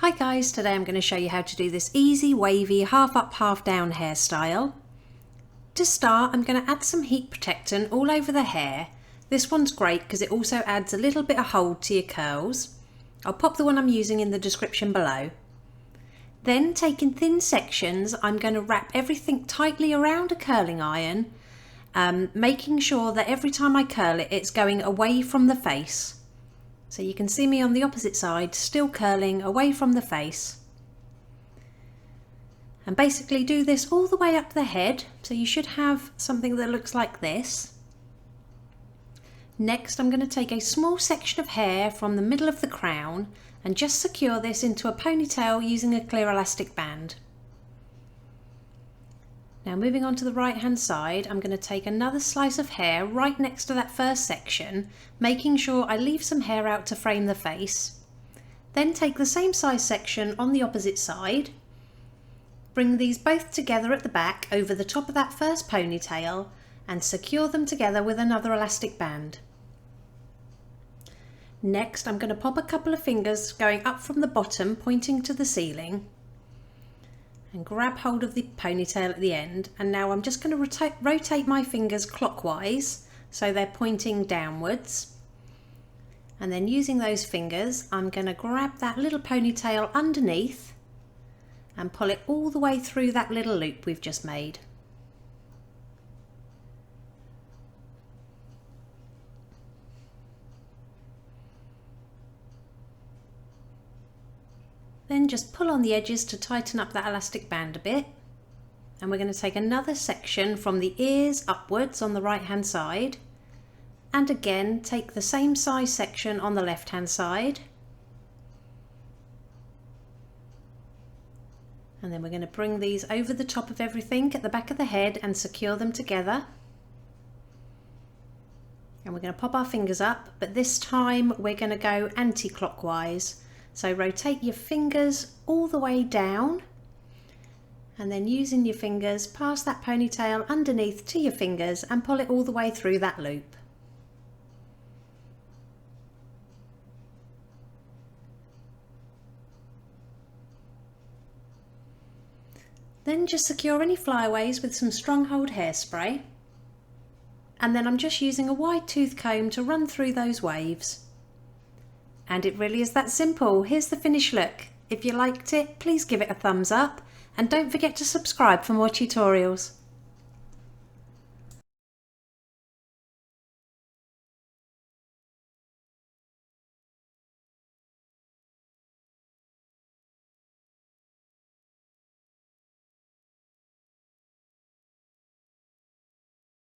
Hi guys, today I'm going to show you how to do this easy wavy half up half down hairstyle. To start, I'm going to add some heat protectant all over the hair. This one's great because it also adds a little bit of hold to your curls. I'll pop the one I'm using in the description below. Then, taking thin sections, I'm going to wrap everything tightly around a curling iron, making sure that every time I curl it, it's going away from the face. So you can see me on the opposite side, still curling away from the face. And basically do this all the way up the head, so you should have something that looks like this. Next, I'm going to take a small section of hair from the middle of the crown and just secure this into a ponytail using a clear elastic band. Now moving on to the right hand side, I'm going to take another slice of hair right next to that first section, making sure I leave some hair out to frame the face. Then take the same size section on the opposite side, bring these both together at the back over the top of that first ponytail and secure them together with another elastic band. Next, I'm going to pop a couple of fingers going up from the bottom pointing to the ceiling and grab hold of the ponytail at the end, and now I'm just going to rotate my fingers clockwise so they're pointing downwards, and then using those fingers I'm going to grab that little ponytail underneath and pull it all the way through that little loop we've just made. Then just pull on the edges to tighten up that elastic band a bit, and we're going to take another section from the ears upwards on the right hand side, and again take the same size section on the left hand side, and then we're going to bring these over the top of everything at the back of the head and secure them together. And we're going to pop our fingers up, but this time we're going to go anti-clockwise. So rotate your fingers all the way down, and then using your fingers pass that ponytail underneath to your fingers and pull it all the way through that loop. Then just secure any flyaways with some strong hold hairspray, and then I'm just using a wide tooth comb to run through those waves. And it really is that simple. Here's the finished look. If you liked it, please give it a thumbs up and don't forget to subscribe for more tutorials.